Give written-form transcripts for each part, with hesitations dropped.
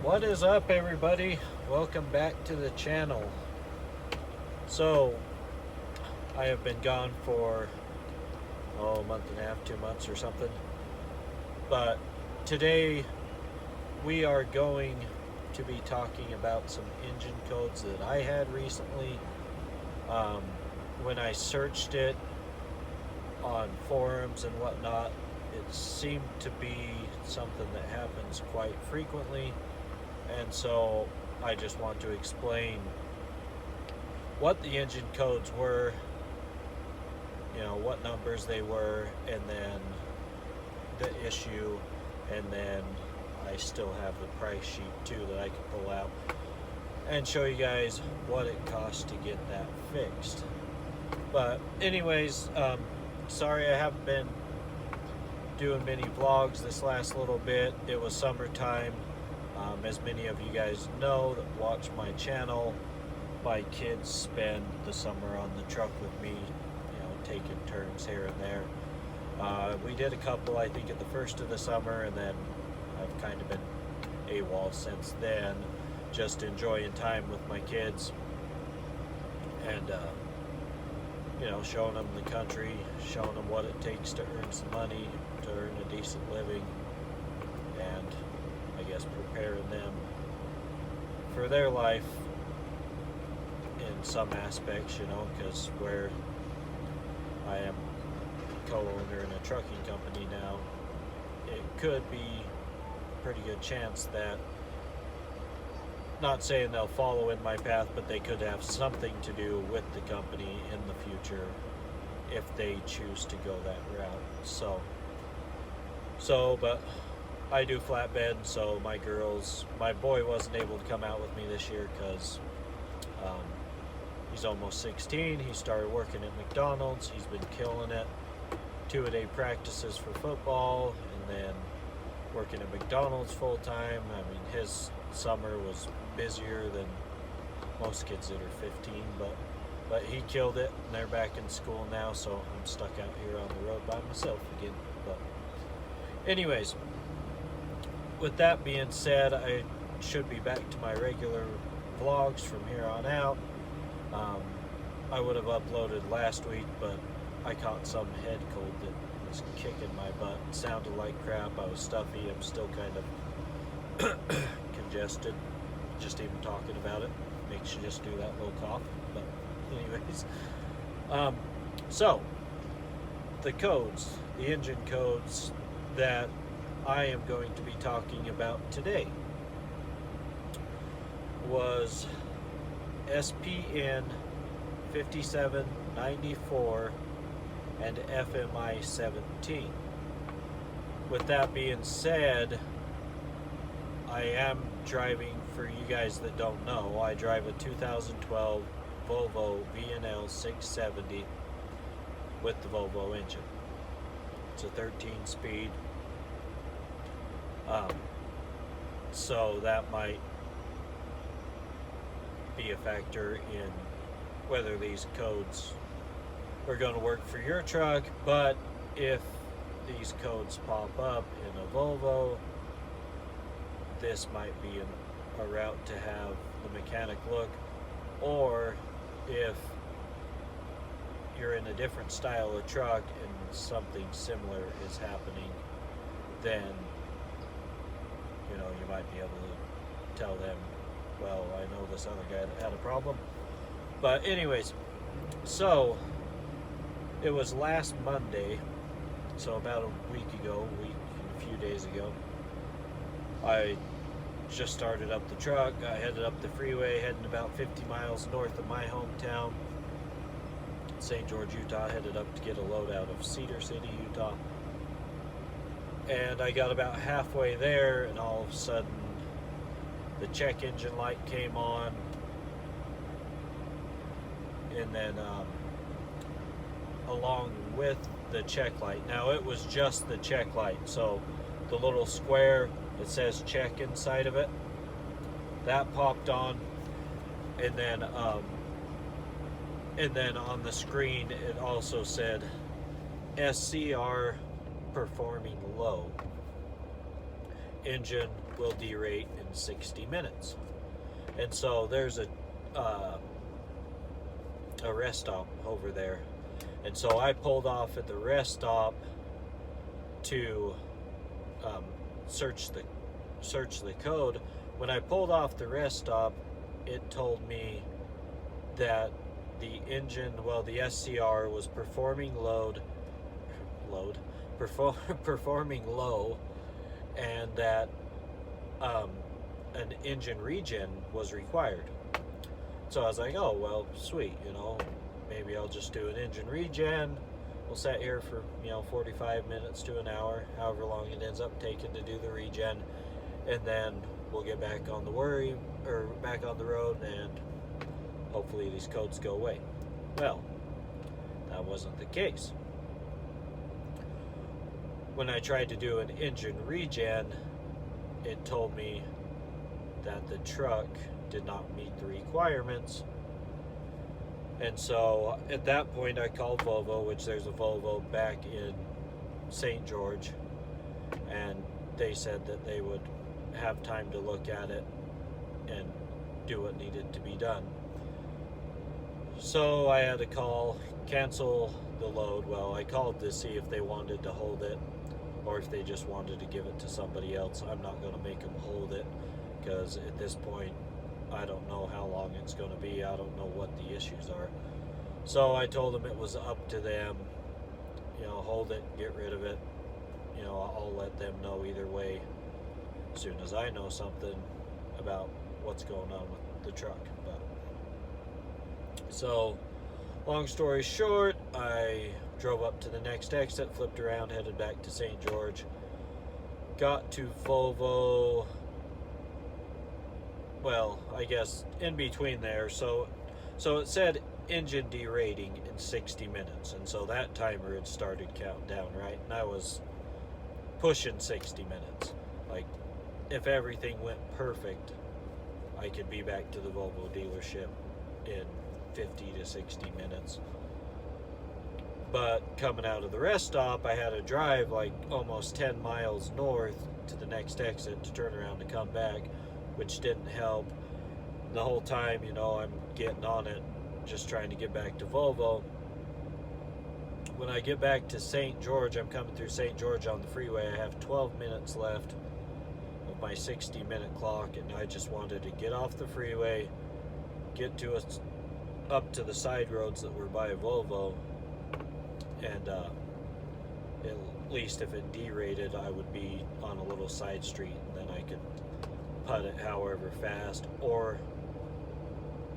What is up, everybody? Welcome back to the channel. So I have been gone for a month and a half, 2 months or something, but today we are going to be talking about some engine codes that I had recently. When I searched it on forums and whatnot, it seemed to be something that happens quite frequently, and so I just want to explain what the engine codes were, what numbers they were, and then the issue, and then I still have the price sheet too that I can pull out and show you guys what it costs to get that fixed. But anyways, sorry I haven't been doing many vlogs this last little bit. It was summertime. As many of you guys know that watch my channel, my kids spend the summer on the truck with me, taking turns here and there. We did a couple, I think, at the first of the summer, and then I've kind of been AWOL since then, just enjoying time with my kids and showing them the country, showing them what it takes to earn some money, to earn a decent living, and I guess preparing them for their life in some aspects, because where I am co-owner in a trucking company now, it could be a pretty good chance that, not saying they'll follow in my path, but they could have something to do with the company in the future if they choose to go that route. But I do flatbed, so my boy wasn't able to come out with me this year because he's almost 16. He started working at McDonald's. He's been killing it. 2-a-day practices for football, and then working at McDonald's full time. I mean, his summer was busier than most kids that are 15, but he killed it, and they're back in school now, so I'm stuck out here on the road by myself again. But anyways, with that being said, I should be back to my regular vlogs from here on out. I would have uploaded last week, but I caught some head cold that was kicking my butt. It sounded like crap. I was stuffy. I'm still kind of congested. Just even talking about it makes you just do that little cough. But anyways, so the codes, the engine codes that I am going to be talking about today was SPN 5794 and FMI 17. With that being said, I am driving, for you guys that don't know, I drive a 2012 Volvo V&L 670 with the Volvo engine. It's a 13-speed. So that might be a factor in whether these codes are going to work for your truck. But if these codes pop up in a Volvo, this might be a route to have the mechanic look. Or if you're in a different style of truck and something similar is happening, then you might be able to tell them, well, I know this other guy that had a problem. But anyways, so it was last Monday, so about a week and a few days ago, I just started up the truck. I headed up the freeway, heading about 50 miles north of my hometown, St. George, Utah. Headed up to get a load out of Cedar City, Utah. And I got about halfway there, and all of a sudden the check engine light came on, and then along with the check light, now it was just the check light, so the little square that says check inside of it, that popped on, and then on the screen it also said SCR Performing Low. Engine will derate in 60 minutes. And so there's a rest stop over there. And so I pulled off at the rest stop to search the code. When I pulled off the rest stop, it told me that the engine, well, the SCR was performing performing low, and that an engine regen was required. So I was like, oh, well, sweet, maybe I'll just do an engine regen. We'll sit here for 45 minutes to an hour, however long it ends up taking to do the regen, and then we'll get back on the road, and hopefully these codes go away. Well, that wasn't the case. When I tried to do an engine regen, it told me that the truck did not meet the requirements. And so at that point I called Volvo, which there's a Volvo back in St. George, and they said that they would have time to look at it and do what needed to be done. So I had to cancel the load. Well, I called to see if they wanted to hold it or if they just wanted to give it to somebody else. I'm not going to make them hold it, because at this point I don't know how long it's going to be. I don't know what the issues are. So I told them it was up to them. Hold it, get rid of it. I'll let them know either way as soon as I know something about what's going on with the truck. So, long story short, I drove up to the next exit, flipped around, headed back to St. George. Got to Volvo, well, I guess in between there. So it said engine derating in 60 minutes. And so that timer had started counting down, right? And I was pushing 60 minutes. Like, if everything went perfect, I could be back to the Volvo dealership in 50 to 60 minutes. But coming out of the rest stop, I had to drive like almost 10 miles north to the next exit to turn around to come back, which didn't help. The whole time, I'm getting on it, just trying to get back to Volvo. When I get back to St. George, I'm coming through St. George on the freeway. I have 12 minutes left of my 60-minute clock, and I just wanted to get off the freeway, get up to the side roads that were by Volvo, and at least if it derated, I would be on a little side street, and then I could putt it however fast, or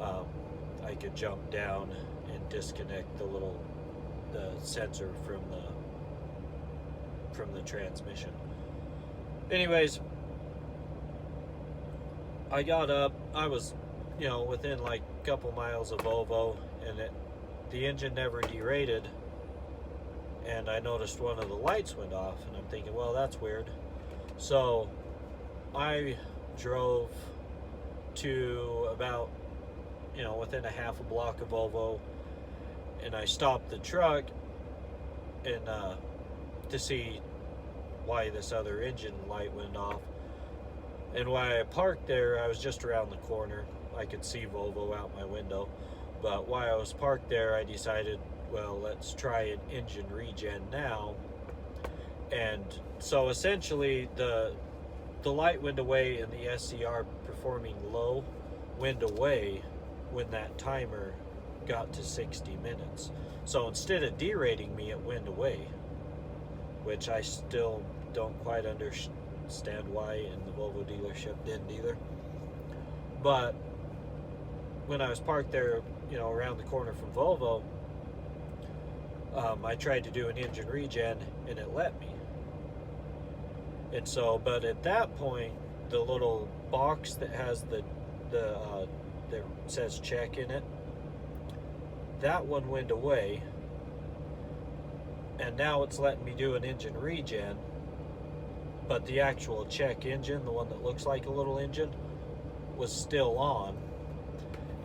I could jump down and disconnect the sensor from the transmission. Anyways, I got up. I was within like a couple miles of Volvo, and the engine never derated, and I noticed one of the lights went off, and I'm thinking, well, that's weird. So I drove to about within a half a block of Volvo, and I stopped the truck and to see why this other engine light went off. And while I parked there, I was just around the corner. I could see Volvo out my window. But while I was parked there, I decided, well, let's try an engine regen now. And so essentially the light went away and the SCR performing low went away when that timer got to 60 minutes. So instead of derating me, it went away, which I still don't quite understand why, and the Volvo dealership didn't either. But when I was parked there, around the corner from Volvo, I tried to do an engine regen and it let me. And so, but at that point, the little box that has that says check in it, that one went away, and now it's letting me do an engine regen, but the actual check engine, the one that looks like a little engine, was still on.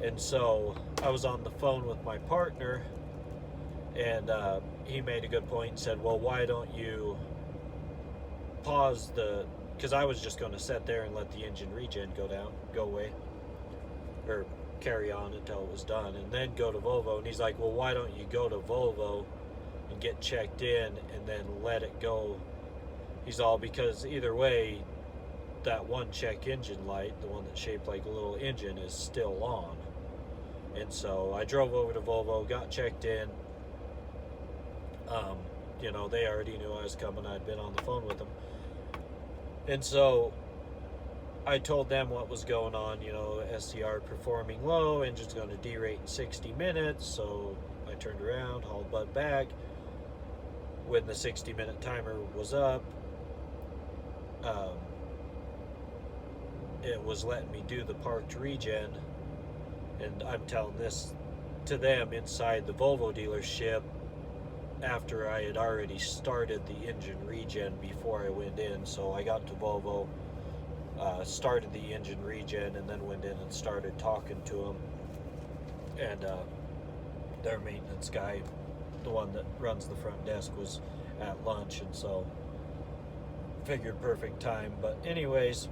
And so I was on the phone with my partner, and he made a good point and said, well, why don't you pause because I was just going to sit there and let the engine regen go away, or carry on until it was done, and then go to Volvo. And he's like, well, why don't you go to Volvo and get checked in and then let it go? He's all, because either way, that one check engine light, the one that's shaped like a little engine, is still on. And so I drove over to Volvo, got checked in. You know, they already knew I was coming. I'd been on the phone with them. And so I told them what was going on. You know, SCR performing low, engine's going to derate in 60 minutes. So I turned around, hauled butt back. When the 60-minute timer was up, it was letting me do the parked regen. And I'm telling this to them inside the Volvo dealership after I had already started the engine regen before I went in. So I got to Volvo, started the engine regen, and then went in and started talking to them. And their maintenance guy, the one that runs the front desk, was at lunch, and so figured perfect time. But anyways,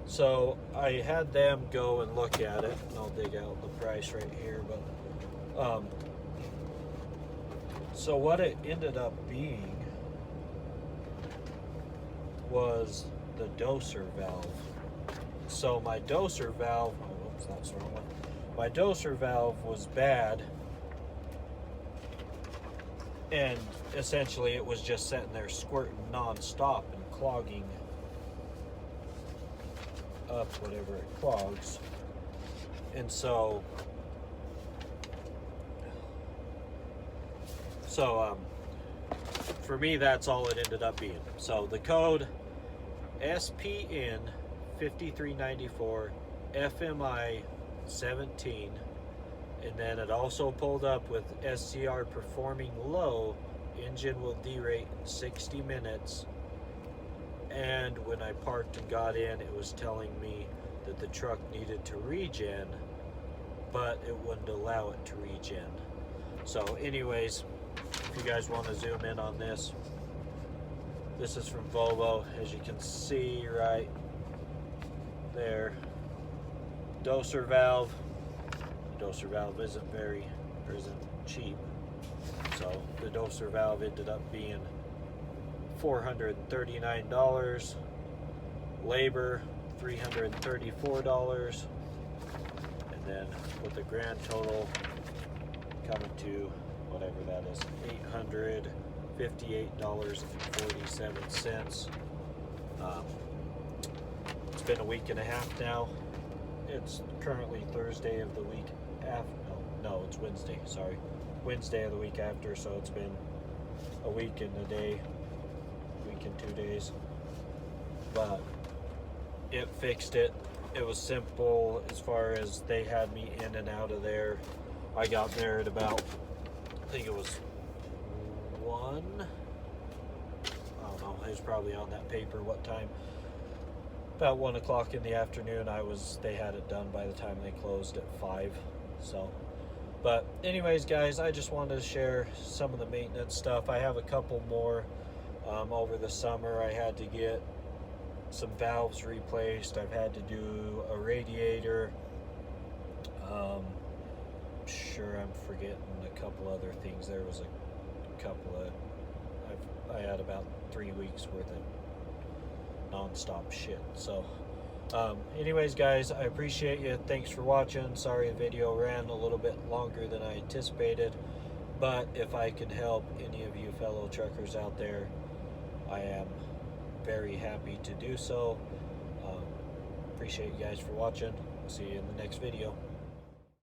so I had them go and look at it, and I'll dig out the price right here. But so what it ended up being was the doser valve. So my doser valve, oh, whoops, that's the wrong one. My doser valve was bad, and essentially it was just sitting there squirting non-stop and clogging up whatever it clogs. And so for me, that's all it ended up being. So the code SPN 5394 FMI 17, and then it also pulled up with SCR performing low, engine will derate in 60 minutes. And when I parked and got in, it was telling me that the truck needed to regen, but it wouldn't allow it to regen. So anyways, if you guys want to zoom in on this, this is from Volvo. As you can see right there, doser valve. The doser valve isn't cheap. So the doser valve ended up being $439, labor $334, and then with the grand total coming to whatever that is, $858.47. It's been a week and a half now. It's currently Thursday of the week after. No, it's Wednesday. Sorry, Wednesday of the week after. So it's been a week and a day, week and 2 days. But it fixed it. It was simple as far as they had me in and out of there. I got there at about, I think it was 1. I don't know. It was probably on that paper what time. About 1 o'clock in the afternoon. They had it done by the time they closed at 5. So, but anyways, guys, I just wanted to share some of the maintenance stuff. I have a couple more over the summer. I had to get some valves replaced. I've had to do a radiator. Sure, I'm forgetting a couple other things. There was a couple of, I had about 3 weeks worth of non-stop shit. So anyways, guys, I appreciate you. Thanks for watching. Sorry the video ran a little bit longer than I anticipated, but if I can help any of you fellow truckers out there, I am very happy to do so. Appreciate you guys for watching. See you in the next video.